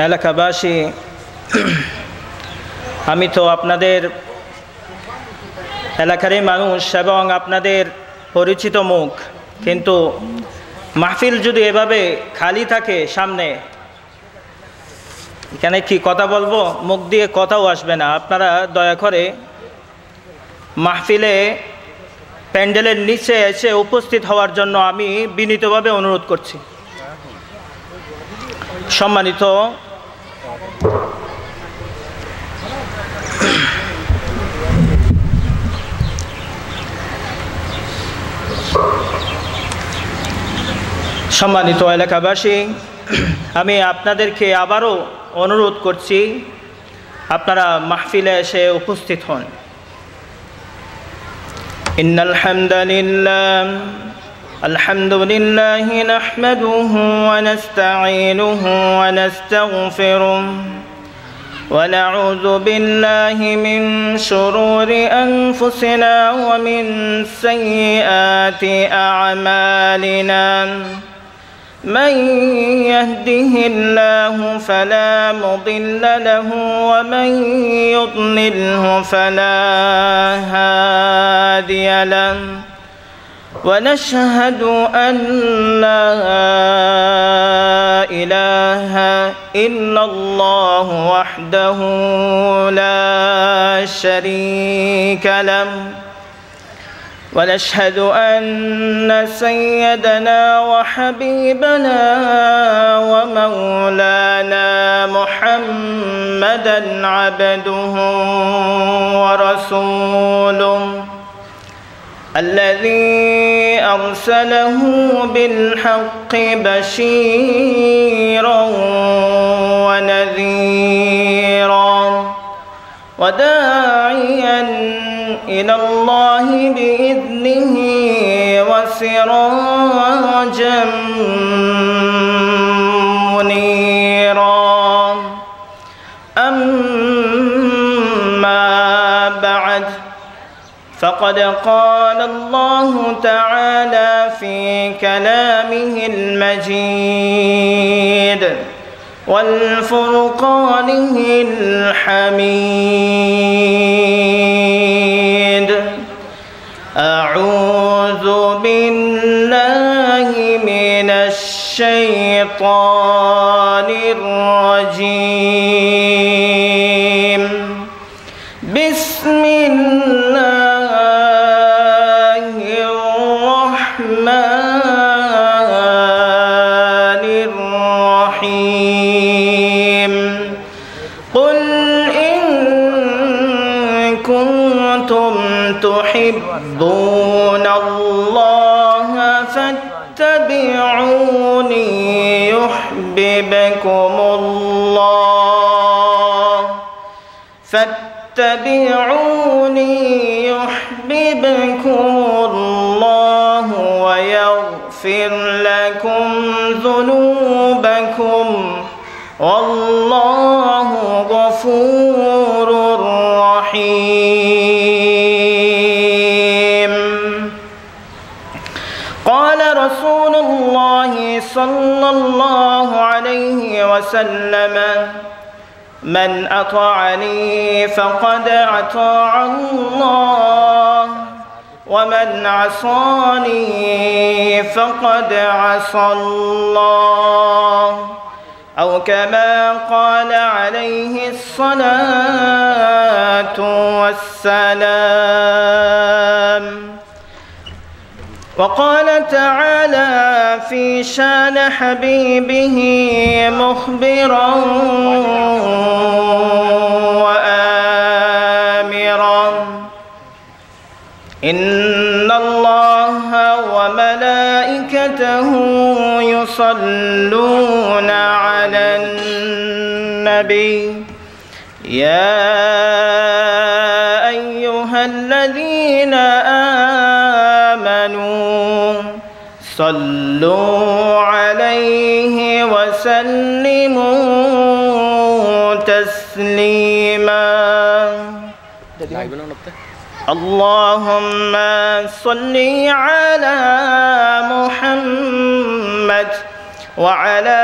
এলাকাবাসী, আমি তো আপনাদের এলাকারই মানুষ এবং আপনাদের পরিচিত মুখ, কিন্তু মাহফিল যদি এভাবে খালি থাকে সামনে, এখানে কি কথা বলবো, মুখ দিয়ে কথাও আসবে না। আপনারা দয়া করে মাহফিলে প্যান্ডেলের নিচে এসে উপস্থিত হওয়ার জন্য আমি বিনীতভাবে অনুরোধ করছি। সম্মানিত এলাকাবাসী, আমি আপনাদেরকে আবারও অনুরোধ করছি, আপনারা মাহফিলে এসে উপস্থিত হন। ইন্নাল হামদালিল্লাহ الحمد لله نحمده ونستعينه ونستغفره ونعوذ بالله من شرور أنفسنا ومن سيئات أعمالنا من يهده الله فلا مضل له ومن يضلله فلا هادي له ونشهد أن لا إله إلا الله وحده لا شريك له ونشهد أن سيدنا وحبيبنا ومولانا محمدا عبده ورسوله الذي أرسله بالحق بشيرا ونذيرا وداعيا إلى الله بإذنه وسراجا منيرا. أما بعد، فقد قال الله تعالى في كلامه المجيد والفرقانه الحميد: أعوذ بالله من الشيطان الرجيم. بسم الله الرحمن الرحيم. قل إن كنتم تحبون الله فاتبعوني يحببكم الله يحببكم الله ويغفر لكم ذنوبكم والله غفور رحيم. قال رسول الله صلى الله عليه وسلم: من أطاعني فقد أطاع الله ومن عصاني فقد عصى الله، أو كما قال عليه الصلاة والسلام. وقال تعالى في شان حبيبه مخبرا وآمرا: إن الله وملائكته يصلون على النبي يا أيها الذين آمنوا صلوا عليه وسلموا تسليما. اللهم صل على محمد وعلى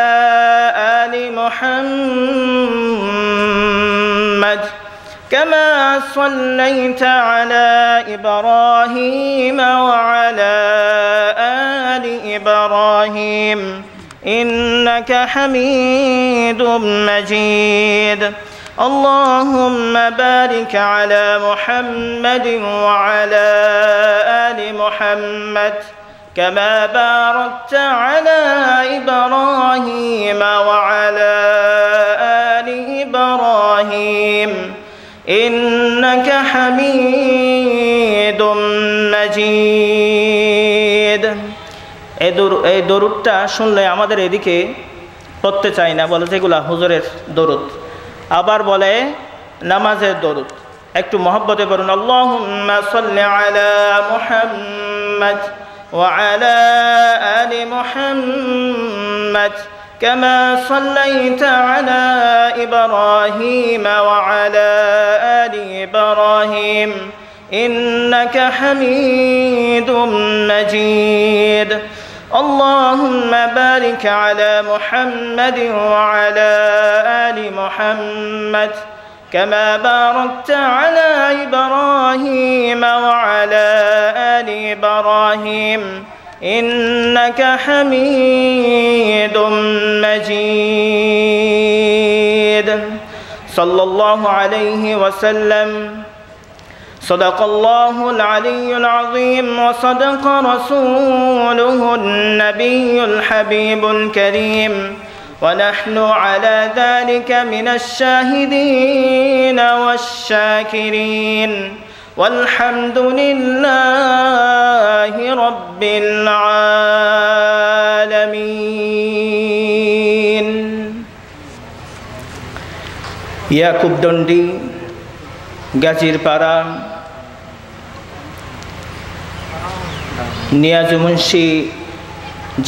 آل محمد كما صليت على إبراهيم وعلى آل إبراهيم إنك حميد مجيد اللهم بارك على محمد وعلى آل محمد كما باركت على إبراهيم وعلى آل إبراهيم إنك حميد مجيد এই দরুদটা শুনলে আমাদের এদিকে পড়তে চাই না, বলে যেগুলা হুজুরের দরুদ, আবার বলে নামাজের দরুদ। একটু মহব্বতে বলুন, আল্লাহুম্মা সাল্লি আলা মুহাম্মাদ ওয়া আলা আলি মুহাম্মাদ কামা সাল্লাইতা আলা ইব্রাহিম ওয়া আলা আলি ইব্রাহিম ইন্নাকা হামিদুম মাজিদ اللهم بارك على محمد وعلى آل محمد كما باركت على إبراهيم وعلى آل إبراهيم إنك حميد مجيد صلى الله عليه وسلم صدق الله العلي العظيم وصدق رسوله النبي الحبيب الكريم ونحن على ذلك من الشاهدين والشاكرين والحمد لله رب العالمين ইয়াকুব দন্ডি গাজীরপাড়া নিয়াজ মুন্সি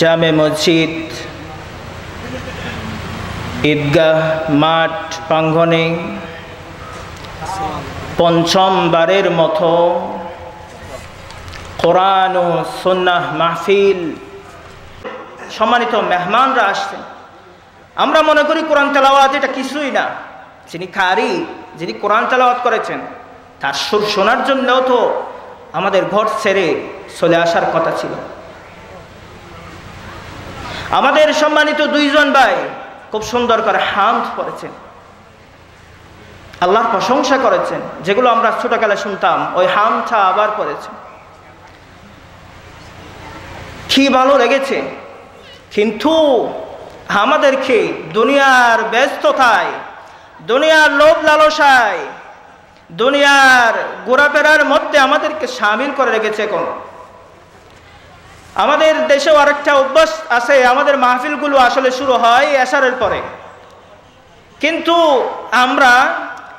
জামে মসজিদ ঈদগাহ মাঠ প্রাঙ্গণে পঞ্চমবারের মতো কোরআন ও সুন্নাহ মাহফিল, সম্মানিত মেহমানরা আসছেন। আমরা মনে করি কোরআন তেলাওয়াত এটা কিছুই না। যিনি কারি, যিনি কোরআন তেলাওয়াত করেছেন, তার সুর শোনার জন্যও তো আমাদের ঘর ছেড়ে চলে আসার কথা ছিল। আমাদের সম্মানিত দুইজন ভাই খুব সুন্দর করে হামদ পড়েছেন, আল্লাহর প্রশংসা করেছেন, যেগুলো আমরা ছোটকালে শুনতাম, ওই হামটা আবার পড়েছেন। কি ভালো লেগেছে। কিন্তু আমাদেরকে দুনিয়ার ব্যস্ততায়, দুনিয়ার লোভ লালসায়, দুনিয়ার ঘোরাফেরার মধ্যে আমাদেরকে শামিল করে রেখেছে। এখন আমাদের দেশেও আরেকটা অভ্যাস আছে, আমাদের মাহফিলগুলো আসলে শুরু হয় এশারের পরে, কিন্তু আমরা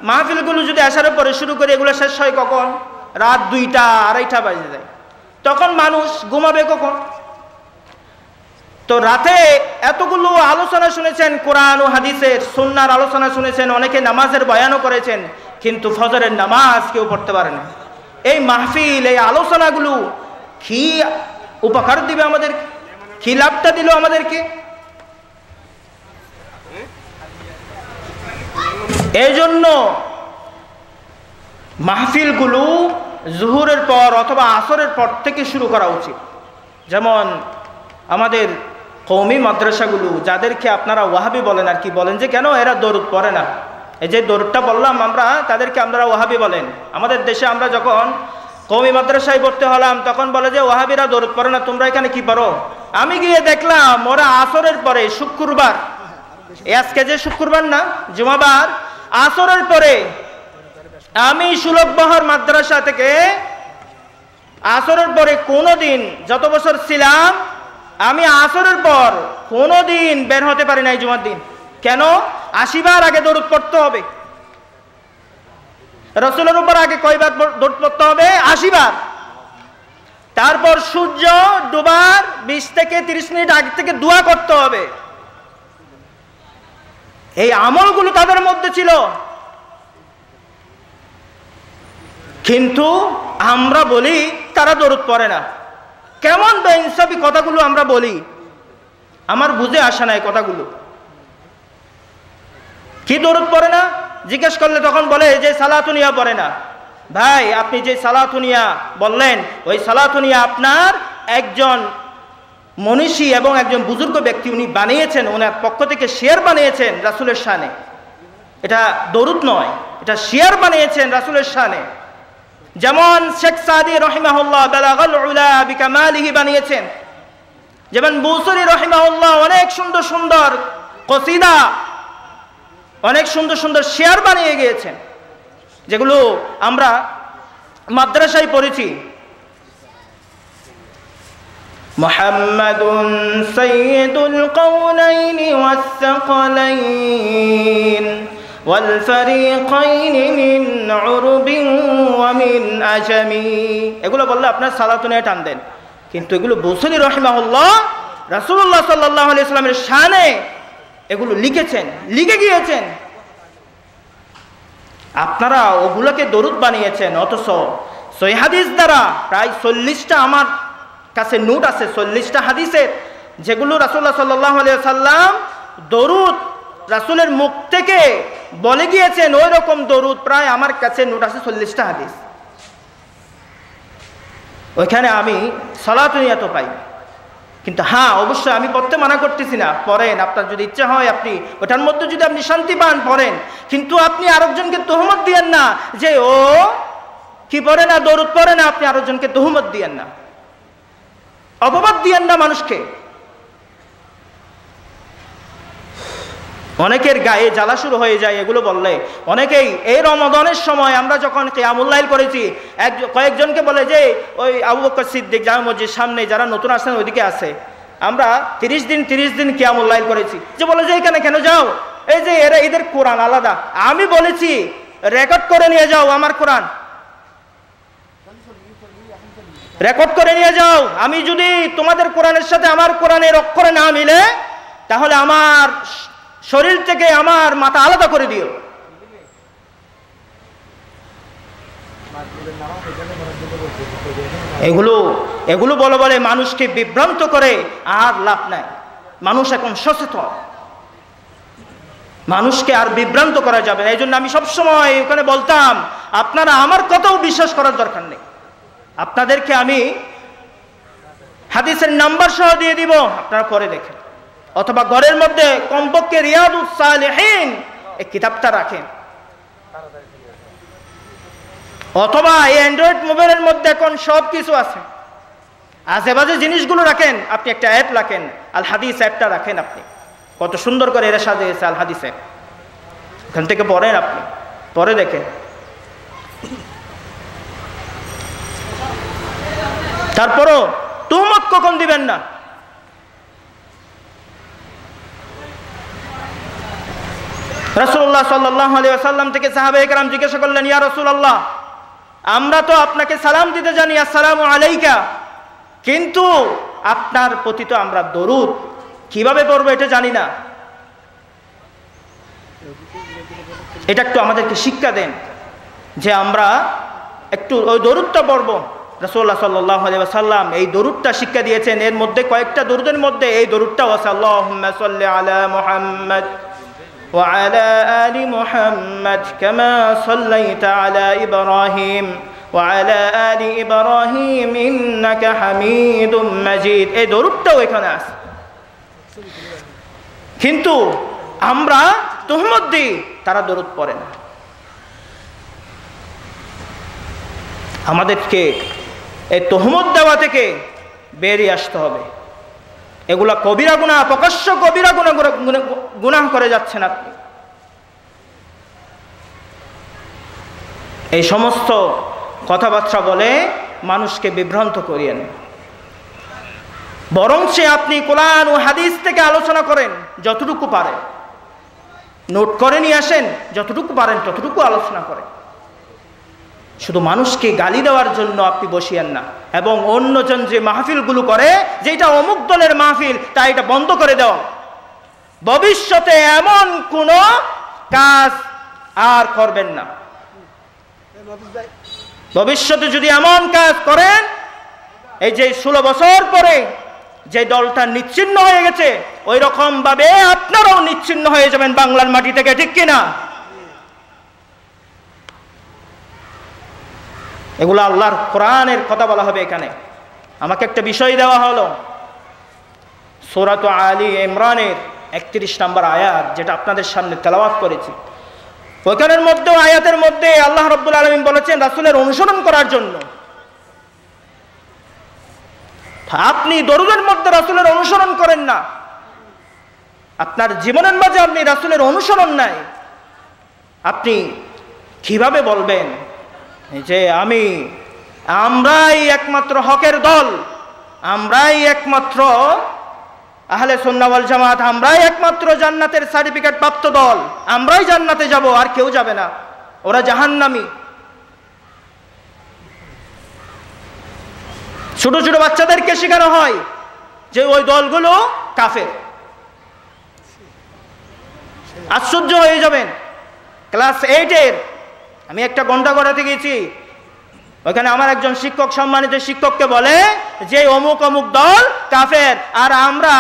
মাহফিলগুলো যদি এশারের পরে শুরু করি, এগুলো শেষ হয় কখন? রাত 2টা 2:30 বাজে যায়। তখন মানুষ ঘুমাবে কখন? তো রাতে এতগুলো আলোচনা শুনেছেন, কোরআন ও হাদিসের, সুন্নাহর আলোচনা শুনেছেন, অনেকে নামাজের বয়ানও করেছেন, কিন্তু ফজরের নামাজ কেউ পড়তে পারে না। এই মাহফিল, এই আলোচনাগুলো কি উপকার দিবে আমাদের? কি লাভটা দিল আমাদেরকে? এই জন্য মাহফিলগুলো জোহরের পর অথবা আসরের পর থেকে শুরু করা উচিত। যেমন আমাদের কওমি মাদ্রাসাগুলো, যাদেরকে আপনারা ওয়াহাবি বলেন, আর কি বলেন যে কেন এরা দরুদ পড়ে না, এই যে দরুদটা বললাম আমরা, তাদেরকে আপনারা ওয়াহাবি বলেন। আমাদের দেশে আমরা যখন কওমি মাদ্রাসায় পড়তে হলাম, তখন বলে যে ওয়াহাবিরা দরুদ পড়ে না, তোমরা এখানে কি পড়ো? আমি গিয়ে দেখলাম ওরা আসরের পরে, শুক্রবার, আজকে যে শুক্রবার না, জুমাবার, আসরের পরে আমি সুলভবহর মাদ্রাসা থেকে আসরের পরে কোনোদিন, যত বছর ছিলাম, আমি আসরের পর কোনোদিন বের হতে পারি নাই জুমার দিন। কেন? 80 বার আগে দরুদ পড়তে হবে। রাসূলের উপর আগে কয়বার দরুদ পড়তে হবে? 80 বার। তারপর সূর্য ডোবার 20 থেকে 30 মিনিট আগে থেকে দোয়া করতে হবে। এই আমলগুলো তাদের মধ্যে ছিল। কিন্তু আমরা বলি তারা দরুদ পড়ে না। কেমন বেইনসাফি কথাগুলো আমরা বলি, আমার বুঝে আসে না এই কথাগুলো। কি দরুদ পড়ে না জিজ্ঞেস করলে তখন বলে যে সালাতুনিয়া পড়ে না। ভাই, আপনি যে সালাতুনিয়া বললেন, ওই সালাতুনিয়া আপনার একজন মনীষী এবং একজন বুজুর্গ ব্যক্তি উনি বানিয়েছেন, ওনার পক্ষ থেকে শেয়ার বানিয়েছেন রাসূলের শানে। এটা দরুদ নয়, এটা শেয়ার বানিয়েছেন রাসূলের শানে। যেমন শেখ সাদি রহিমাহুল্লাহ বালাগাল উলা বিকামালিহি বানিয়েছেন, যেমন বুসরি রহিমাহুল্লাহ অনেক সুন্দর সুন্দর কসিদা, অনেক সুন্দর সুন্দর শেয়ার বানিয়ে গিয়েছেন, যেগুলো আমরা মাদ্রাসায় পড়েছি। মুহাম্মাদুন সাইয়্যিদুল কাউনাইনি ওয়াস সাকালাইন ওয়াল ফারিকাইনি মিন উরবিন ওয়া মিন আজামি। এগুলো বললে আপনার সালাতুনিয়া টান দেন, কিন্তু এগুলো বুসরি রহিমাহুল্লাহ রাসূলুল্লাহ সাল্লাল্লাহু আলাইহি ওয়াসাল্লামের শানে এগুলো লিখেছেন, লিখে গিয়েছেন। আপনারা ওগুলোকে দরুদ বানিয়েছেন, অথচ সহিহ হাদিস দ্বারা প্রায় 40টা আমার কাছে নোট আছে, 40টা হাদিসের, যেগুলো রাসূলুল্লাহ সাল্লাল্লাহু আলাইহি ওয়াসাল্লাম দরুদ রাসূলের মুখ থেকে বলে গিয়েছেন, ওই রকম দরুদ প্রায় আমার কাছে নোট আছে 40টা হাদিস। ওইখানে আমি সালাতুনিয়া তো পাই, কিন্তু হ্যাঁ অবশ্যই আমি পড়তে মানা করতেছি না, পড়েন, আপনার যদি ইচ্ছা হয় আপনি ওটার মধ্যে যদি আপনি শান্তি পান পড়েন, কিন্তু আপনি আরেকজনকে তহমত দিয়েন না যে ও কি পড়ে না, দরুদ পড়ে না। আপনি আরেকজনকে তহমত দিয়েন না, অপবাদ দিয়েন না মানুষকে। অনেকের গায়ে জ্বালা শুরু হয়ে যায় এগুলো বললে। অনেকেই এই রমাদানের সময় আমরা যখন কিয়ামুল লাইল করেছি, কয়েকজনকে বলে যে ওই আবু বকর সিদ্দিক জামে মসজিদ সামনে যারা নতুন আসেন ওইদিকে আছে, আমরা 30 দিন কিয়ামুল লাইল করেছি, যে বলে যে এখানে কেন যাও, এই যে এরা এদের কোরআন আলাদা। আমি বলেছি রেকর্ড করে নিয়ে যাও আমার কোরআন, রেকর্ড করে নিয়ে যাও। আমি যদি তোমাদের কোরআনের সাথে আমার কোরআনের অক্ষরে না মিলে, তাহলে আমার শরীর থেকে আমার মাথা আলাদা করে দিও। এগুলো বলে মানুষকে বিভ্রান্ত করে আর লাভ নাই। মানুষ এখন সচেতন, মানুষকে আর বিভ্রান্ত করা যাবে না। এই জন্য আমি সবসময় ওখানে বলতাম, আপনারা আমার কথাও বিশ্বাস করার দরকার নেই, আপনাদেরকে আমি হাদিসের নাম্বার সহ দিয়ে দিব, আপনারা পরে দেখেন, অথবা ঘরের মধ্যে কমপক্ষে রিয়াদুস সালিহিন এই কিতাবটা রাখেন, অথবা এই অ্যান্ড্রয়েড মোবাইলের মধ্যে এখন সব কিছু আছে, আশেপাশে জিনিসগুলো রাখেন। আপনি একটা অ্যাপ রাখেন, আল হাদিস অ্যাপটা রাখেন, আপনি কত সুন্দর করে এরা সাজিয়েছে আল হাদিস অ্যাপ, ওখান থেকে পড়েন, আপনি পরে দেখেন। তারপরও তুহমত কখন দিবেন না। রাসূলুল্লাহ সাল্লাল্লাহু আলাইহি ওয়াসাল্লাম থেকে সাহাবায়ে কেরাম জিজ্ঞাসা করলেন, ইয়া রাসূলুল্লাহ, আমরা তো আপনাকে সালাম দিতে জানি, আসসালামু আলাইকা, কিন্তু আপনার প্রতি তো আমরা দরুদ কিভাবে পড়বো এটা জানি না, এটা একটু আমাদেরকে শিক্ষা দেন, যে আমরা একটু ওই দরুদটা পড়বো। রাসূলুল্লাহ সাল্লাল্লাহু আলাইহি ওয়াসাল্লাম এই দরুদটা শিক্ষা দিয়েছেন। এর মধ্যে কয়েকটা দরুদের মধ্যে এই দরুদটাও আছে, আল্লাহুম্মা সাল্লি আলা মুহাম্মাদ وعلى آل محمد كما صليت على إبراهيم وعلى آل إبراهيم إنك حميد مجيد। এই দরুদটাও এখানে আছে, কিন্তু আমরা তুহমত দিই, তারা দরুদ পড়ে না। আমাদেরকে এই তুহমত দেওয়া থেকে বেরিয়ে আসতে হবে। এগুলা কবিরা গুনাহ, প্রকাশ্য কবিরা গুনাহ করে যাচ্ছেন আপনি। এই সমস্ত কথাবার্তা বলে মানুষকে বিভ্রান্ত করিয়েন, বরং সে আপনি কোরআন ও হাদিস থেকে আলোচনা করেন, যতটুকু পারেন নোট করে নিয়ে আসেন, যতটুকু পারেন ততটুকু আলোচনা করেন। শুধু মানুষকে গালি দেওয়ার জন্য আপনি বসিয়েন না, এবং অন্যজন যে মাহফিলগুলো করে যে এটা অমুক দলের মাহফিল, তা এটা বন্ধ করে দেওয়া। ভবিষ্যতে এমন কোনো কাজ আর করবেন না। ভবিষ্যতে যদি এমন কাজ করেন, এই যে 16 বছর পরে যে দলটা নিচ্ছিন্ন হয়ে গেছে ওই রকম ভাবে আপনারাও নিচ্ছিন্ন হয়ে যাবেন বাংলার মাটি থেকে, ঠিক কিনা? এগুলো আল্লাহর কোরআনের কথা বলা হবে এখানে। আমাকে একটা বিষয় দেওয়া হলো, সূরা আলী ইমরানের 31 নম্বর আয়াত, যেটা আপনাদের সামনে তেলাওয়াত করেছি। ওইখানের মধ্যে, আয়াতের মধ্যে আল্লাহ রাব্বুল আলামিন বলেছেন রাসূলের অনুসরণ করার জন্য। আপনি দরুদের মধ্যে রাসূলের অনুসরণ করেন না, আপনার জীবনের মাঝে আপনি রাসূলের অনুসরণ নাই, আপনি কিভাবে বলবেন যে আমরাই একমাত্র হকের দল, আমরাই একমাত্র আহলে সুন্নাহ ওয়াল জামাত, আমরাই একমাত্র জান্নাতের সার্টিফিকেট প্রাপ্ত দল, আমরাই জান্নাতে যাব, আর কেউ যাবে না, ওরা জাহান্নামী। ছোট ছোট বাচ্চাদেরকে শেখানো হয় যে ওই দলগুলো কাফের। আশ্চর্য হয়ে যাবেন, ক্লাস 8-এর আমি একটা ঘন্টা করাতে গেছি, ওইখানে আমার একজন শিক্ষক, সম্মানিত শিক্ষককে বলে যে অমুক অমুক দল কাফের, আর আমরা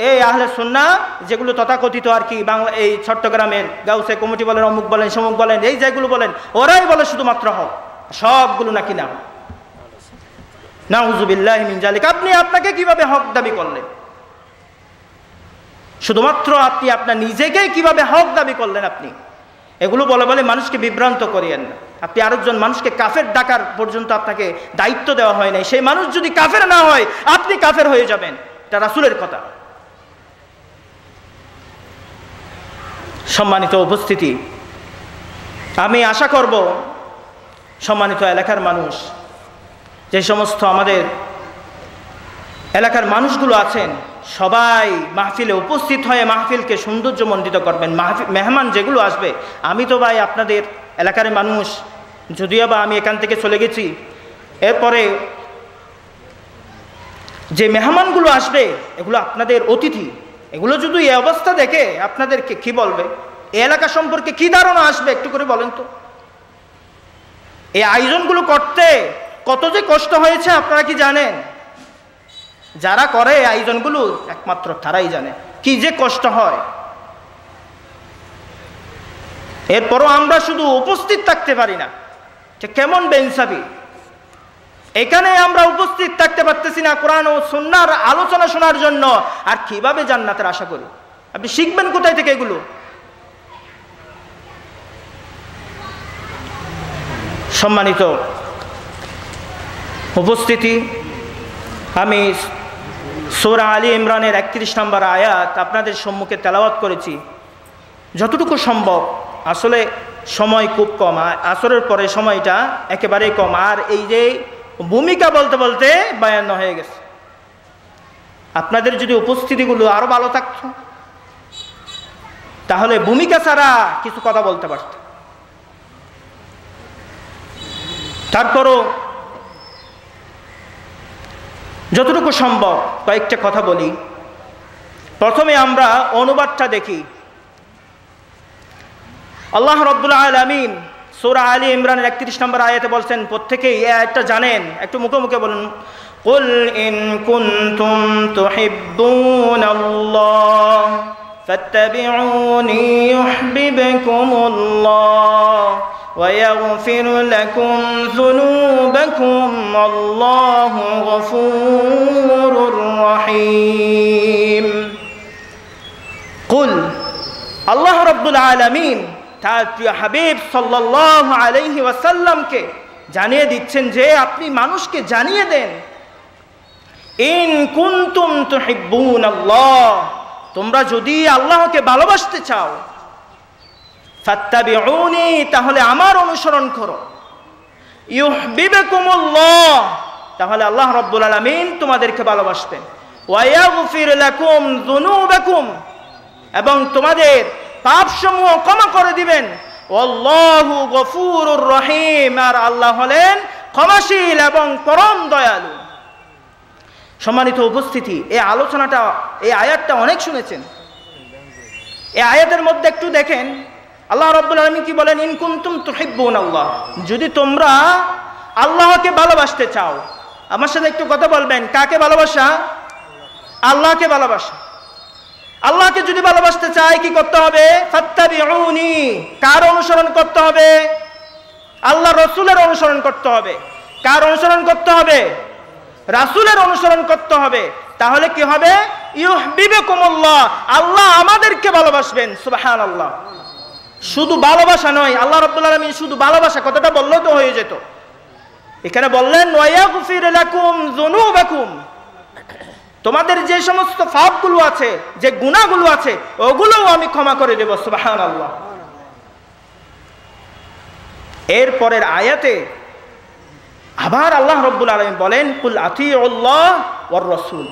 এই আহলে সুন্নাহ যেগুলো তথাকথিত আর কি বাংলা, এই চট্টগ্রামের গাউসে কমিটি বলেন, অমুক বলেন, সমুক বলেন, এই যেগুলো বলেন ওরাই বলে শুধুমাত্র হক, সবগুলো নাকি না। নাউযুবিল্লাহি মিন যালিক। আপনাকে কিভাবে হক দাবি করলেন? শুধুমাত্র আপনি আপনার নিজেকেই কিভাবে হক দাবি করলেন? আপনি এগুলো বলে বলে মানুষকে বিভ্রান্ত করিয়েন না। আপনি আরেকজন মানুষকে কাফের ডাকার পর্যন্ত আপনাকে দায়িত্ব দেওয়া হয় নাই। সেই মানুষ যদি কাফের না হয় আপনি কাফের হয়ে যাবেন, এটা রাসূলের কথা। সম্মানিত উপস্থিতি, আমি আশা করব সম্মানিত এলাকার মানুষ, যে সমস্ত আমাদের এলাকার মানুষগুলো আছেন, সবাই মাহফিলে উপস্থিত হয়ে মাহফিলকে সৌন্দর্যমণ্ডিত করবেন। মেহমান যেগুলো আসবে, আমি তো ভাই আপনাদের এলাকার মানুষ, যদিও বা আমি এখান থেকে চলে গেছি, এরপরে যে মেহমানগুলো আসবে এগুলো আপনাদের অতিথি। এগুলো যদি এই অবস্থা দেখে আপনাদেরকে কি বলবে, এই এলাকা সম্পর্কে কি ধারণা আসবে একটু করে বলেন তো। এই আয়োজনগুলো করতে কত যে কষ্ট হয়েছে আপনারা কি জানেন? যারা করে আয়োজনগুলো একমাত্র তারাই জানে কি যে কষ্ট হয়। এরপরও আমরা শুধু উপস্থিত থাকতে পারি না, কেমন বেইনসাফি। এখানে আমরা উপস্থিত থাকতে পারতেছি না কোরআন ও সুন্নাহর আলোচনা শোনার জন্য, আর কিভাবে জান্নাতের আশা করি? আপনি শিখবেন কোথায় থেকে এগুলো? সম্মানিত উপস্থিতি, আমি সূরা আলী ইমরানের 31 নম্বর আয়াত আপনাদের সম্মুখে তেলাওয়াত করেছি যতটুকু সম্ভব। আসলে সময় খুব কম, আসরের পরে সময়টা একেবারেই কম, আর এই যে ভূমিকা বলতে বলতে বায়ান্ন হয়ে গেছে। আপনাদের যদি উপস্থিতিগুলো আরো ভালো থাকতো তাহলে ভূমিকা ছাড়া কিছু কথা বলতে পারত। তারপরও যতটুকু সম্ভব কয়েকটা কথা বলি। প্রথমে আমরা অনুবাদটা দেখি। আল্লাহ রাব্বুল আলামিন সূরা আলী ইমরানের 31 নম্বর আয়াতে বলছেন, প্রত্যেকেই এই আয়াতটা জানেন, একটু মুখে মুখে বলুন, কুল ইন কুনতুম তুহিব্বুনাল্লাহ ফাত্তাবিউনি ইউহিব্বুকুমুল্লাহ ওয়া ইয়াগফির লাকুম যুনুবাকুম আল্লাহু গফুরুর রহিম। কুল, আল্লাহ রাব্বুল আলামিন তার প্রিয় হাবিব সাল্লাল্লাহু আলাইহি ওয়াসাল্লামকে জানিয়ে দিচ্ছেন যে আপনি মানুষকে জানিয়ে দেন, ইন কুনতুম তুহিব্বুনাল্লাহ, তোমরা যদি আল্লাহকে ভালোবাসতে চাও, ফাত্তাবিউনি, তাহলে আমার অনুসরণ করো, ইউহিব্বুকুমুল্লাহ, তাহলে আল্লাহ রাব্বুল আলামিন তোমাদেরকে ভালোবাসবেন, ওয়া ইয়াগফির লাকুম যুনুবাকুম, এবং তোমাদের পাপসমূহ ক্ষমা করে দিবেন, আল্লাহু গফুরুর রহিম, আর আল্লাহ হলেন ক্ষমাশীল এবং পরম দয়ালু। সম্মানিত উপস্থিতি, এই আলোচনাটা, এই আয়াতটা অনেক শুনেছেন। এই আয়াতের মধ্যে একটু দেখেন আল্লাহ রাব্বুল আলামিন কি বলেন, ইন কুনতুম তুহিব্বুনাল্লাহ, যদি তোমরা আল্লাহকে ভালোবাসতে চাও। আমার সাথে একটু কথা বলবেন, কাকে ভালোবাসা? আল্লাহকে ভালোবাসা। আল্লাহকে যদি ভালোবাসতে চাই কি করতে হবে? ফাত্তাবিউনি, কার অনুসরণ করতে হবে? আল্লাহ রসুলের অনুসরণ করতে হবে। কার অনুসরণ করতে হবে? রাসূলের অনুসরণ করতে হবে। তাহলে কি হবে? ইউহিব্বুকুমুল্লাহ, আল্লাহ আমাদেরকে ভালোবাসবেন। সুবহানাল্লাহ। শুধু ভালোবাসা নয়, আল্লাহ রাব্বুল আলামিন শুধু ভালোবাসা কথাটা বললেও তো হয়ে যেত। এখানে বললেন ওয়ায়াগফির লাকুম যুনুবাকুম, তোমাদের যে সমস্ত পাপগুলো আছে, যে গুনাহগুলো আছে, ওগুলোও আমি ক্ষমা করে দেব। সুবহানাল্লাহ। এরপরের আয়াতে আবার আল্লাহ রাব্বুল আলামিন বলেন কুল আতিউল্লাহ ওয়ার রাসূল,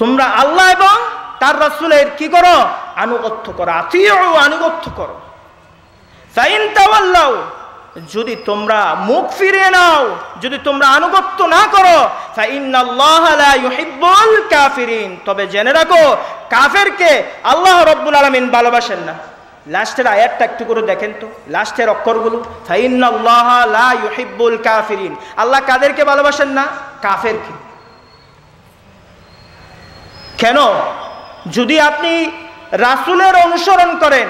তোমরা আল্লাহ এবং তার রাসূলের কি করো? আনুগত্য করো। আতিউ, আনুগত্য করো। ফাইন তাওয়াল্লাউ, যদি তোমরা মুখ ফিরিয়ে নাও, যদি তোমরা আনুগত্য না করো, ফাইন্নাল্লাহা লা ইউহিব্বুল কাফিরিন, তবে জেনে রাখো কাফেরকে আল্লাহ রাব্বুল আলামিন ভালোবাসেন না। লাস্টের আয়াতটা একটু করে দেখেন তো, লাস্টের অক্ষরগুলো, ফাইন্নাল্লাহা লা ইউহিব্বুল কাফিরিন, আল্লাহ কাদেরকে ভালোবাসেন না? কাফেরকে। কেন? যদি আপনি রাসূলের অনুসরণ করেন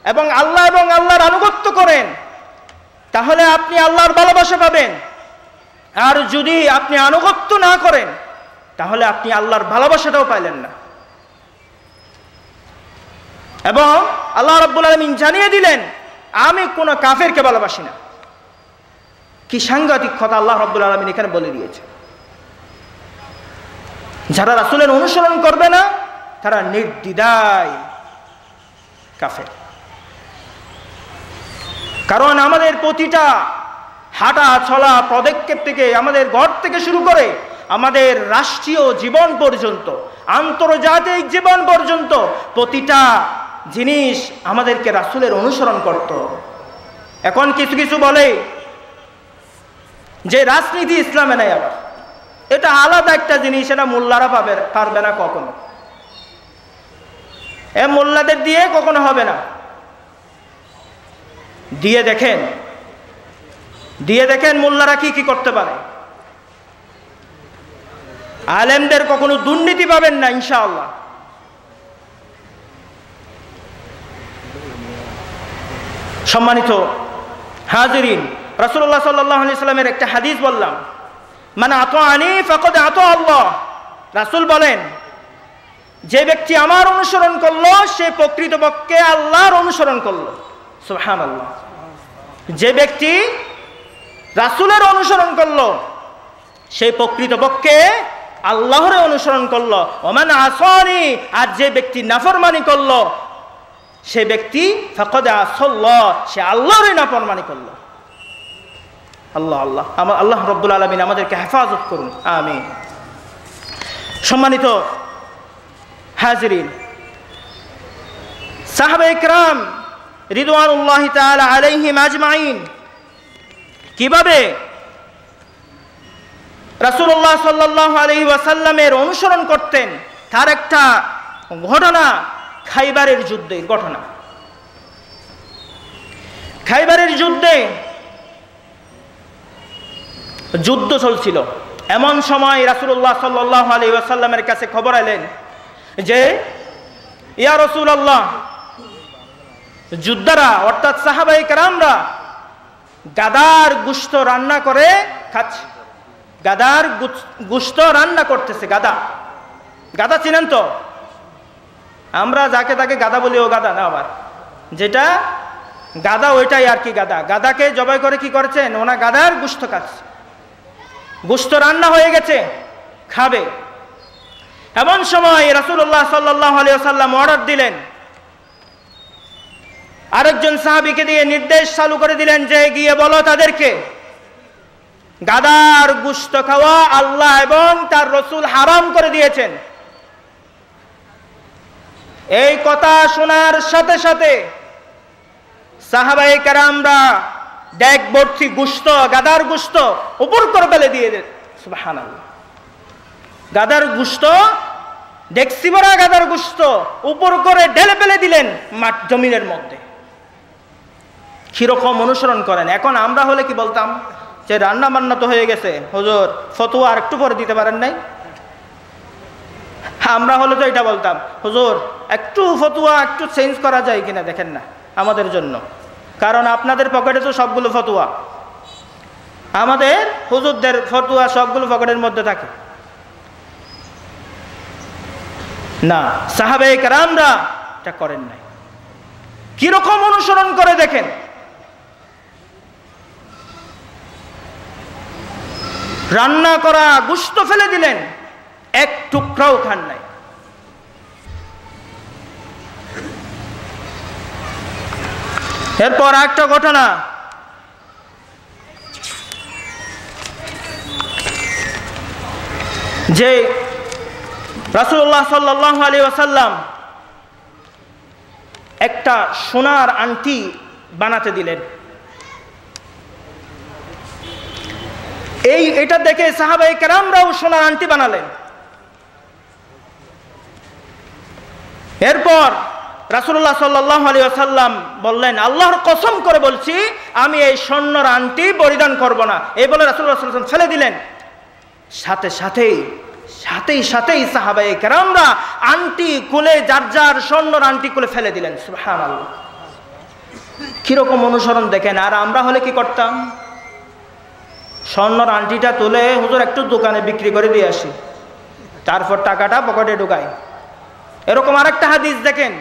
এবং আল্লাহর আনুগত্য করেন, তাহলে আপনি আল্লাহর ভালোবাসা পাবেন। আর যদি আপনি আনুগত্য না করেন, তাহলে আপনি আল্লাহর ভালোবাসাটাও পাইলেন না। এবং আল্লাহ রাব্বুল আলামিন জানিয়ে দিলেন আমি কোন কাফেরকে ভালোবাসি না। কি সাংঘাতিক কথা আল্লাহ রাব্বুল আলামিন এখানে বলে দিয়েছে। যারা রাসূলের অনুসরণ করবে না তারা নির্দ্বিধায় কাফের। কারণ আমাদের প্রতিটা হাঁটা চলা পদক্ষেপ থেকে, আমাদের ঘর থেকে শুরু করে আমাদের রাষ্ট্রীয় জীবন পর্যন্ত, আন্তর্জাতিক জীবন পর্যন্ত প্রতিটা জিনিস আমাদেরকে রাসূলের অনুসরণ করত। এখন কিছু কিছু বলে যে রাজনীতি ইসলামে নাই, আবার এটা আলাদা একটা জিনিস, এটা মোল্লারা পারবে না কখনো, মোল্লাদের দিয়ে কখনো হবে না। দিয়ে দেখেন মোল্লারা কি কি করতে পারে। আলেমদের কখনো দুর্নীতি পাবেন না ইনশাআল্লাহ। সম্মানিত হাজিরিন, রাসূলুল্লাহ সাল্লাল্লাহু আলাইহি সাল্লামের একটা হাদিস বললাম, মান আতাআনি ফাকাদ আতা আল্লাহ। রাসূল বলেন যে ব্যক্তি আমার অনুসরণ করলো সে প্রকৃতপক্ষে আল্লাহর অনুসরণ করলো। সুবহানাল্লাহ। যে ব্যক্তি রাসূলের অনুসরণ করলো সে প্রকৃতপক্ষে আল্লাহর অনুসরণ করলো। ওমান আসানি, আর যে ব্যক্তি নাফরমানি করলো সে ব্যক্তি ফাকাদ আসাল্লাহ, সে আল্লাহরই নাফরমানি করলো। আল্লাহ আল্লাহ আল্লাহ রাব্বুল আলামিন আমাদেরকে হেফাজত করুন, আমিন। সম্মানিত হাজিরিন, সাহাবায়ে কেরাম রিদওয়ানুল্লাহি তাআলা আলাইহিম আজমাইন কিভাবে রাসূলুল্লাহ সাল্লাল্লাহু আলাইহি ওয়াসাল্লামের অনুসরণ করতেন তার একটা ঘটনা খাইবারের যুদ্ধের ঘটনা। খাইবারের যুদ্ধ চলছিল। এমন সময় রাসূলুল্লাহ সাল্লাল্লাহু আলাইহি ওয়াসাল্লামের কাছে খবর এলেন যে ইয়া রাসূলুল্লাহ, যোদ্ধারা অর্থাৎ সাহাবায়ে কেরামরা গাদার গোশত রান্না করে খাচ্ছে। গাদার গোশত রান্না করতেছে। গাদা চিনেন তো? আমরা যাকে তাকে গাদা বলি, ও গাদা না, আবার যেটা গাদা ওইটাই আর কি গাদা। গাদাকে জবাই করে কি করছেন? ওনা গাদার গোশত খাচ্ছে। গোশত রান্না হয়ে গেছে, খাবে। এমন সময় রাসূলুল্লাহ সাল্লাল্লাহু আলাইহি ওয়াসাল্লাম অর্ডার দিলেন, আরেকজন সাহাবীকে দিয়ে নির্দেশ চালু করে দিলেন যে গিয়ে বলো তাদেরকে গাদার গোশত খাওয়া আল্লাহ এবং তার রাসূল হারাম করে দিয়েছেন। এই কথা শোনার সাথে সাথে সাহাবায়ে কেরামরা ডেক ভর্তি গোশত, গাদার গোশত উপর করে ফেলে দিয়ে দেন। সুবহানাল্লাহ। গাদার গোশত, ডেকসি ভরা গাদার গোশত উপর করে ঢেলে ফেলে দিলেন মাঠ জমিনের মধ্যে। কিরকম অনুসরণ করেন? এখন আমরা হলে কি বলতাম যে রান্না বান্না তো হয়ে গেছে, হুজুর ফতোয়া আর একটু পরে দিতে পারেন নাই? আমরা হলে তো এটা বলতাম, হুজুর একটু ফতুয়া একটু চেঞ্জ করা যায় কিনা দেখেন না আমাদের জন্য, কারণ আপনাদের পকেটে তো সবগুলো ফতুয়া, আমাদের হুজুরদের ফতুয়া সবগুলো পকেটের মধ্যে থাকে না। সাহাবায়ে কেরামরা এটা করেন নাই। কিরকম অনুসরণ করে দেখেন, রান্না করা গোশত ফেলে দিলেন, এক টুকরাও খান নাই। এরপর একটা ঘটনা, যে রাসূলুল্লাহ সাল্লাল্লাহু আলাইহি ওয়াসাল্লাম একটা সোনার আংটি বানাতে দিলেন। এটা দেখে সাহাবায়ে কেরামরাও সোনার আংটি বানালেন। এরপর রাসূলুল্লাহ সাল্লাল্লাহু আলাইহি ওয়াসাল্লাম বললেন, আল্লাহর কসম করে বলছি আমি এই স্বর্ণের আংটি পরিধান করব না। এই বলে রাসূলুল্লাহ সাল্লাল্লাহু আলাইহি ওয়াসাল্লাম ফেলে দিলেন। সাথেই সাহাবায়ে কেরামরা আংটি খুলে যার যার স্বর্ণের আংটি খুলে ফেলে দিলেন। সুবহানাল্লাহ, কিরকম অনুসরণ দেখেন। আর আমরা হলে কি করতাম? স্বর্ণের আংটিটা তুলে হুজুর একটু দোকানে বিক্রি করে দিয়ে আসি, তারপর টাকাটা পকেটে ঢুকাই। এরকম আরেকটা হাদিস দেখেন,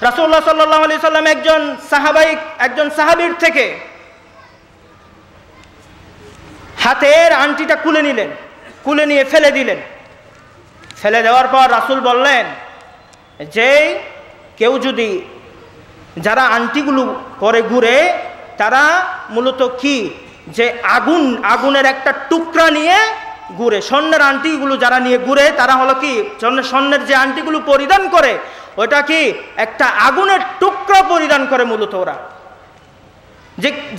রাসূলুল্লাহ সাল্লাল্লাহু আলাইহি সাল্লাম একজন সাহাবীর থেকে হাতের আংটিটা খুলে নিয়ে ফেলে দিলেন। ফেলে দেওয়ার পর রাসূল বললেন যে কেউ যদি, যারা আংটিগুলো করে ঘুরে তারা মূলত কি, যে আগুনের একটা টুকরা নিয়ে ঘুরে। স্বর্ণের আংটিগুলো যারা নিয়ে ঘুরে তারা হলো কি, স্বর্ণের যে আংটিগুলো পরিধান করে ওটা কি একটা আগুনের টুকরা পরিধান করে মূলত ওরা।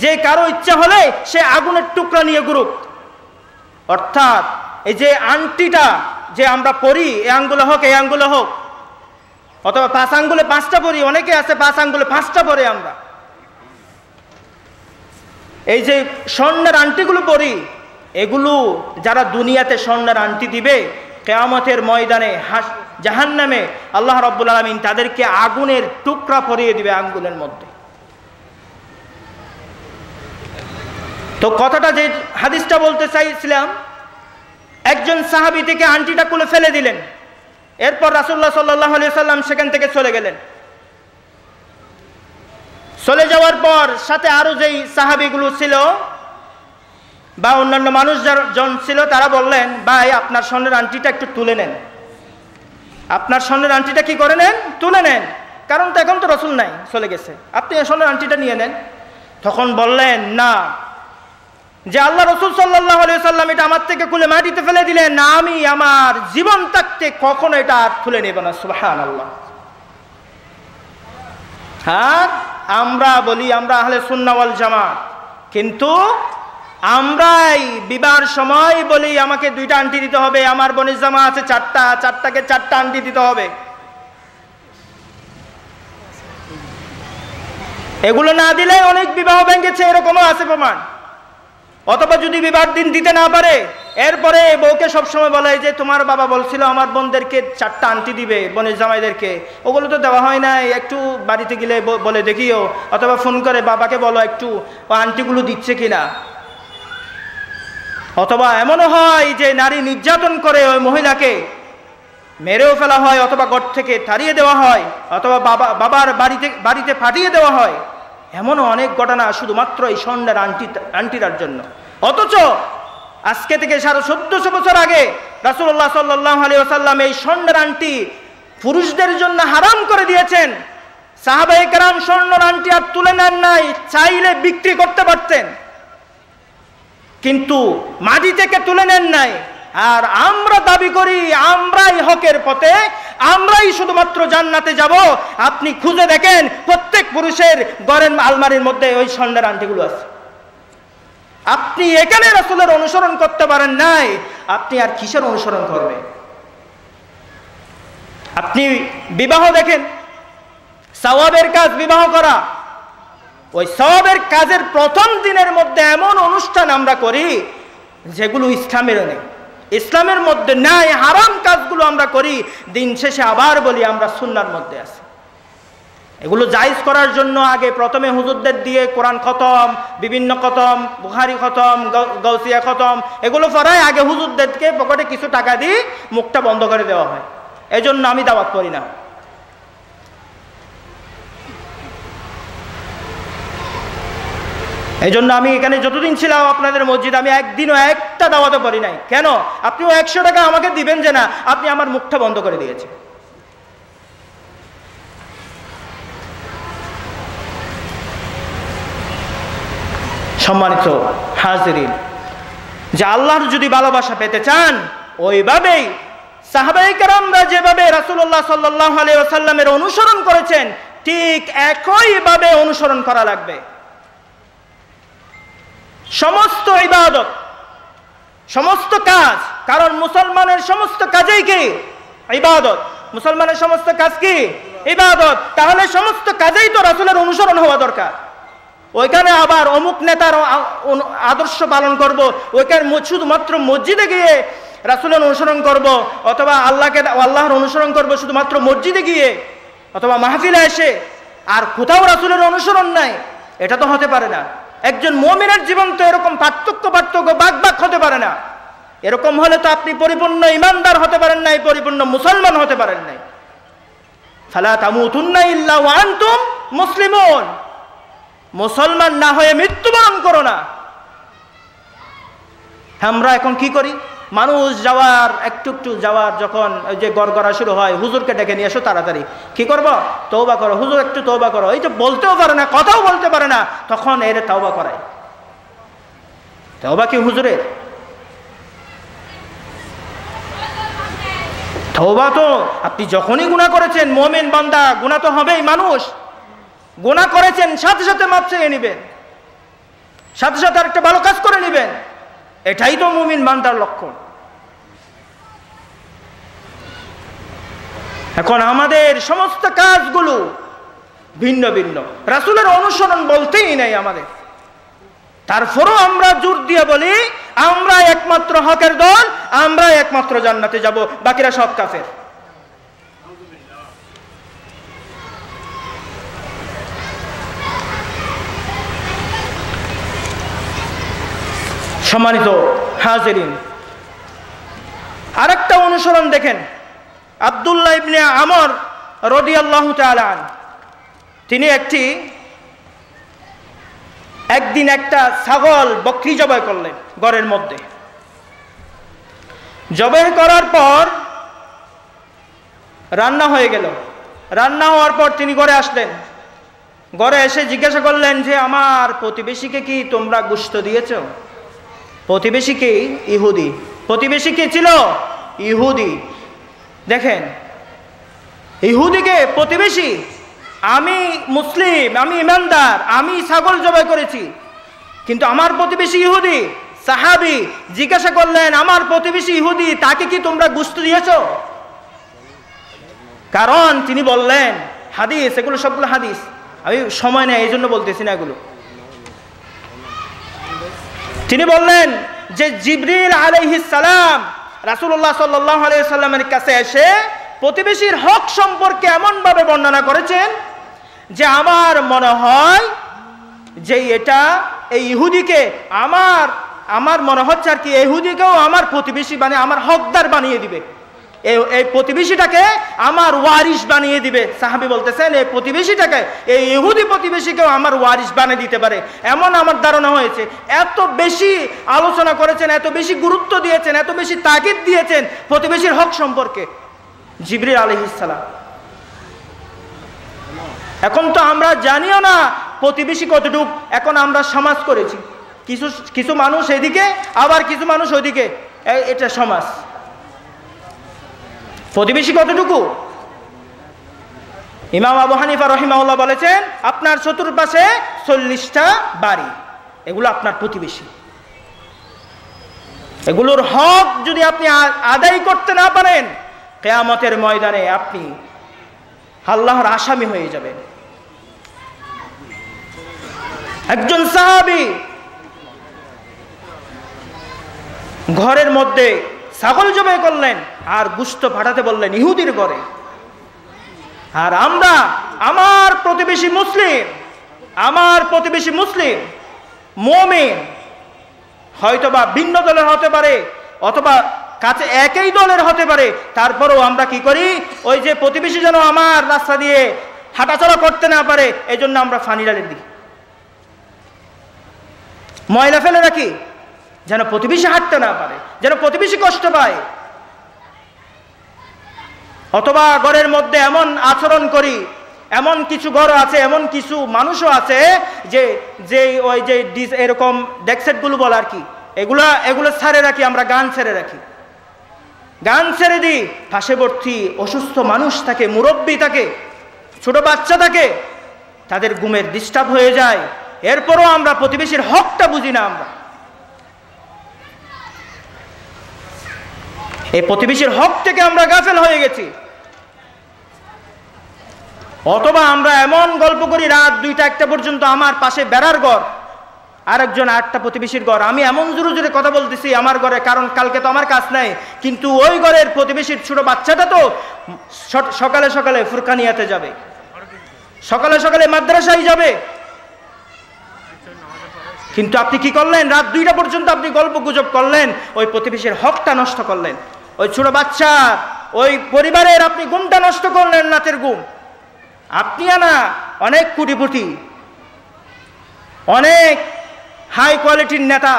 যে কারো ইচ্ছা হলে সে আগুনের টুকরা নিয়ে ঘুরুক। অর্থাৎ এই যে আংটিটা যে আমরা পরি, এই আঙ্গুলে হোক অথবা 5 আঙ্গুলে 5টা পরি, অনেকে আছে 5 আঙ্গুলে 5টা পরে আমরা। এই যে স্বর্ণের আংটিগুলো পরি, এগুলো যারা দুনিয়াতে স্বর্ণের আংটি দিবে, কিয়ামতের ময়দানে জাহান্নামে আল্লাহ রাব্বুল আলামিন তাদেরকে আগুনের টুকরা পরিয়ে দিবে আঙ্গুলের মধ্যে। তো কথাটা যে হাদিসটা বলতে চাইছিলাম, একজন সাহাবী থেকে আংটিটা খুলে ফেলে দিলেন। এরপর রাসূলুল্লাহ সাল্লাল্লাহু আলাইহি সাল্লাম সেখান থেকে চলে গেলেন। চলে যাওয়ার পর সাথে আরো যেই সাহাবীগুলো ছিল বা অন্যান্য মানুষজন ছিল, তারা বললেন, ভাই আপনার স্বর্ণের আংটিটা একটু তুলে নেন, আপনার স্বর্ণের আংটিটা কি করে নেন, তুলে নেন, কারণ তো এখন তো রাসূল নাই, চলে গেছে, আপনি স্বর্ণের আংটিটা নিয়ে নেন। তখন বললেন, না, যে আল্লাহ রাসূল সাল্লাল্লাহু আলাইহি সাল্লাম এটা আমার থেকে খুলে মাটিতে ফেলে দিলেন, আমি আমার জীবন থাকতে কখনো এটা আর তুলে নেব না। সুবহানাল্লাহ। হ্যাঁ, আমরা বলি আমরা আহলে সুন্নাহ ওয়াল জামাত, কিন্তু আমরাই বিবাহের সময় বলি আমাকে 2টা আংটি দিতে হবে, আমার বোনের জামা আছে 4টাকে 4টা আংটি দিতে হবে। এগুলো না দিলে অনেক বিবাহ ভেঙেছে, এরকমও আছে প্রমাণ। অথবা যদি বিবাহের দিন দিতে না পারে, এরপরে বউকে সবসময় বলে যে তোমার বাবা বলছিল আমার বোনদেরকে 4টা আংটি দিবে, বোনের জামাইদেরকে, ওগুলো তো দেওয়া হয় না, একটু বাড়িতে গেলে বলে দেখিও, অথবা ফোন করে বাবাকে বলো একটু আংটিগুলো দিচ্ছে কিনা। অথবা এমনও হয় যে নারী নির্যাতন করে ওই মহিলাকে মেরেও ফেলা হয়, অথবা ঘর থেকে তাড়িয়ে দেওয়া হয়, অথবা বাবার বাড়িতে পাঠিয়ে দেওয়া হয়। এমনও অনেক ঘটনা শুধুমাত্র এই স্বর্ণের আংটিটার জন্য। অথচ আজকে থেকে 1450 বছর আগে রাসূলুল্লাহ সাল্লাল্লাহু আলাইহি ওয়াসাল্লাম এই স্বর্ণের আংটি পুরুষদের জন্য হারাম করে দিয়েছেন। সাহাবায়ে কেরাম স্বর্ণের আংটি আর তুলে নেন নাই, চাইলে বিক্রি করতে পারতেন, কিন্তু মাটি থেকে তুলে নেন নাই। আর আমরা দাবি করি আমরাই হকের পথে, আমরাই শুধুমাত্র জান্নাতে যাব। আপনি খুঁজে দেখেন প্রত্যেক পুরুষের ঘরের আলমারির মধ্যে ওই স্বর্ণের আংটিগুলো আছে। আপনি এখানে রাসূলের অনুসরণ করতে পারেন নাই, আপনি আর কিসের অনুসরণ করবেন? আপনি বিবাহ দেখেন, সওয়াবের কাজ বিবাহ করা, ওই সওয়াবের কাজের প্রথম দিনের মধ্যে এমন অনুষ্ঠান আমরা করি যেগুলো ইসলামের নেই। ইসলামের মধ্যে নাই, হারাম কাজগুলো আমরা করি, দিন শেষে আবার বলি আমরা সুন্নাহর মধ্যে আছি। এগুলো জায়েজ করার জন্য আগে প্রথমে হুজুরদের দিয়ে কোরআন খতম, বিভিন্ন খতম, বুখারী খতম, গাউসিয়া খতম, এগুলো পড়ায় আগে হুজুরদেরকে পকেটে কিছু টাকা দিয়ে মুখটা বন্ধ করে দেওয়া হয়। এজন্য আমি দাওয়াত করি না। এই জন্য আমি এখানে যতদিন ছিলাম আপনাদের মসজিদ, আমি একদিনও একটা দাওয়াতও করি নাই। কেন? আপনিও 100 টাকা আমাকে দিবেন যে না, আপনি আমার মুখটা বন্ধ করে দিয়েছেন। সম্মানিত হাজিরিন, যে আল্লাহর যদি ভালোবাসা পেতে চান, ওইভাবেই সাহাবায়ে কেরামরা যেভাবে রাসূলুল্লাহ সাল্লাল্লাহু আলাইহি ওয়াসাল্লামের অনুসরণ করেছেন, ঠিক একইভাবে অনুসরণ করা লাগবে। সমস্ত ইবাদত, সমস্ত কাজ, কারণ মুসলমানের সমস্ত কাজেই কি ইবাদত, মুসলমানের সমস্ত কাজ কি ইবাদত। তাহলে সমস্ত কাজেই তো রাসূলের অনুসরণ হওয়া দরকার। ওইখানে আবার অমুক নেতার আদর্শ পালন করব, ওইখানে শুধুমাত্র মসজিদে গিয়ে রাসূলের অনুসরণ করব, অথবা আল্লাহর অনুসরণ করব শুধুমাত্র মসজিদে গিয়ে অথবা মাহফিলে এসে, আর কোথাও রাসূলের অনুসরণ নাই, এটা তো হতে পারে না। একজন মুমিনের জীবন তো এরকম পার্থক্য বাক হতে পারে না। এরকম হলে তো আপনি পরিপূর্ণ ইমানদার হতে পারেন নাই, পরিপূর্ণ মুসলমান হতে পারেন নাই। ফালা তামুতুন্না ইল্লা ওয়া আনতুম মুসলিমুন, মুসলমান না হয়ে মৃত্যুবরণ করো না। আমরা এখন কি করি? মানুষ যাওয়ার একটু যাওয়ার যখন ওই যে গড়গড়া শুরু হয়, হুজুরকে ডেকে নিয়ে এসো তাড়াতাড়ি, কি করবো? তওবা করো, হুজুর একটু তওবা করো। এই তো বলতেও পারে না, কথাও বলতে পারে না, তখন এর তওবা করায়। তওবা কি হুজুরের? তওবা তো আপনি যখনই গুনাহ করেছেন, মুমিন বান্দা গুনাহ তো হবেই, মানুষ গুনাহ করেছেন, সাথে সাথে মাপ চেয়ে নেবেন, সাথে সাথে আরেকটা ভালো কাজ করে নেবেন। এটাই তো মুমিন বান্দার লক্ষণ। এখন আমাদের সমস্ত কাজগুলো ভিন্ন ভিন্ন, রাসূলের অনুসরণ বলতেই নাই আমাদের। তারপরও আমরা জোর দিয়ে বলি আমরা একমাত্র হকের দল, আমরা একমাত্র জান্নাতে যাব, বাকিরা সব কাফের। সম্মানিত হাজিরিন, আরেকটা অনুসরণ দেখেন। আব্দুল্লাহ ইবনে আমর রাদিয়াল্লাহু তাআলা আনহু, তিনি একদিন একটা ছাগল বকরি জবাই করলেন ঘরের মধ্যে। জবাই করার পর রান্না হয়ে গেল। রান্না হওয়ার পর তিনি ঘরে আসলেন। ঘরে এসে জিজ্ঞাসা করলেন যে আমার প্রতিবেশীকে কি তোমরা গোশত দিয়েছো? প্রতিবেশী কি? ইহুদি। প্রতিবেশী কে ছিল? ইহুদি। দেখেন, ইহুদিকে প্রতিবেশী। আমি মুসলিম, আমি ইমানদার, আমি ছাগল জবাই করেছি, কিন্তু আমার প্রতিবেশী ইহুদি। সাহাবী জিজ্ঞাসা করলেন আমার প্রতিবেশী ইহুদি, তাকে কি তোমরা গোশত দিয়েছো? কারণ তিনি বললেন, হাদিস, এগুলো সবগুলো হাদিস, আমি সময় নেই এই জন্য বলতেছি না এগুলো। তিনি বললেন যে জিবরিল আলাইহিস সালাম রাসূলুল্লাহ সাল্লাল্লাহু আলাইহি ওয়াসাল্লামের কাছে এসে প্রতিবেশীর হক সম্পর্কে এমনভাবে বর্ণনা করেছেন যে আমার মনে হয় যে এটা এই ইহুদিকে আমার মনে হচ্ছে আর কি, ইহুদিকেও আমার প্রতিবেশী মানে আমার হকদার বানিয়ে দিবে, এই প্রতিবেশীটাকে আমার ওয়ারিশ বানিয়ে দিবে। সাহাবী বলতেছেন এই প্রতিবেশীটাকে, এই ইহুদি প্রতিবেশীকেও আমার ওয়ারিশ বানিয়ে দিতে পারে, এমন আমার ধারণা হয়েছে। এত বেশি আলোচনা করেছেন, এত বেশি গুরুত্ব দিয়েছেন, এত বেশি তাকিদ দিয়েছেন প্রতিবেশীর হক সম্পর্কে জিবরিল আলাইহিস সালাম। এখন তো আমরা জানিও না প্রতিবেশী কতটুক। এখন আমরা সমাজ করেছি, কিছু মানুষ এদিকে আবার কিছু মানুষ ওইদিকে, এটা সমাজ। প্রতিবেশী কতটুকু? ইমাম আবু হানিফা রাহিমাহুল্লাহ বলেছেন আপনার চতুর্পাশে 40টা বাড়ি, এগুলো আপনার প্রতিবেশী। এগুলোর হক যদি আপনি আদায় করতে না পারেন, কিয়ামতের ময়দানে আপনি আল্লাহর আসামি হয়ে যাবেন। একজন সাহাবী ঘরের মধ্যে ছাগল জবাই করলেন আর গোশত পাঠাতে বললেন ইহুদির ঘরে। আর আমরা আমার প্রতিবেশী মুসলিম মুমিন, হয়তোবা ভিন্ন দলের হতে পারে অথবা কাছে একই দলের হতে পারে, তারপরেও আমরা কি করি, ওই যে প্রতিবেশী যেন আমার রাস্তা দিয়ে হাঁটাচলা করতে না পারে এই জন্য আমরা পানি ঢালে দিই, ময়লা ফেলে রাখি যেন প্রতিবেশী হাঁটতে না পারে, যেন প্রতিবেশী কষ্ট পায়। অথবা ঘরের মধ্যে এমন আচরণ করি, এমন কিছু ঘর আছে, এমন কিছু মানুষও আছে যে ওই যে এরকম ডেকসেটগুলো বলে আর কি, এগুলো ছেড়ে রাখি, আমরা গান ছেড়ে রাখি, গান ছেড়ে দিই। পাশেবর্তী অসুস্থ মানুষ থাকে, মুরব্বী থাকে, ছোট বাচ্চা থাকে, তাদের ঘুমের ডিস্টার্ব হয়ে যায়। এরপরও আমরা প্রতিবেশীর হকটা বুঝি না। আমরা এই প্রতিবেশীর হক থেকে আমরা গাফেল হয়ে গেছি। অথবা আমরা এমন গল্প করি রাত 2টা-1টা পর্যন্ত, আমার পাশে বেড়ার ঘর, আরেকজন 8টা প্রতিবেশীর ঘর, আমি এমন জোরে জোরে কথা বলতেছি আমার ঘরে, কারণ কালকে তো আমার কাজ নাই, কিন্তু ওই ঘরের প্রতিবেশীর ছোট বাচ্চাটা তো সকালে সকালে ফুরকানিয়াতে যাবে, সকালে সকালে মাদ্রাসায় যাবে, কিন্তু আপনি কি করলেন, রাত 2টা পর্যন্ত আপনি গল্প গুজব করলেন, ওই প্রতিবেশীর হকটা নষ্ট করলেন, ওই ছোট বাচ্চা, ওই পরিবারের আপনি ঘুমটা নষ্ট করলেন, রাতের ঘুম। আপনি না অনেক কোটিপতি, অনেক হাই কোয়ালিটির নেতা,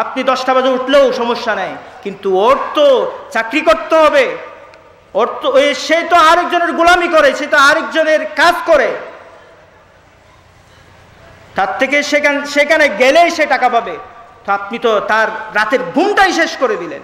আপনি 10টা বাজে উঠলেও সমস্যা নাই, কিন্তু ওর তো চাকরি করতে হবে, ওর তো সে তো আরেকজনের গোলামি করে, সে তো আরেকজনের কাজ করে, তার থেকে সেখানে গেলেই সে টাকা পাবে, তো আপনি তো তার রাতের ঘুমটাই শেষ করে দিলেন।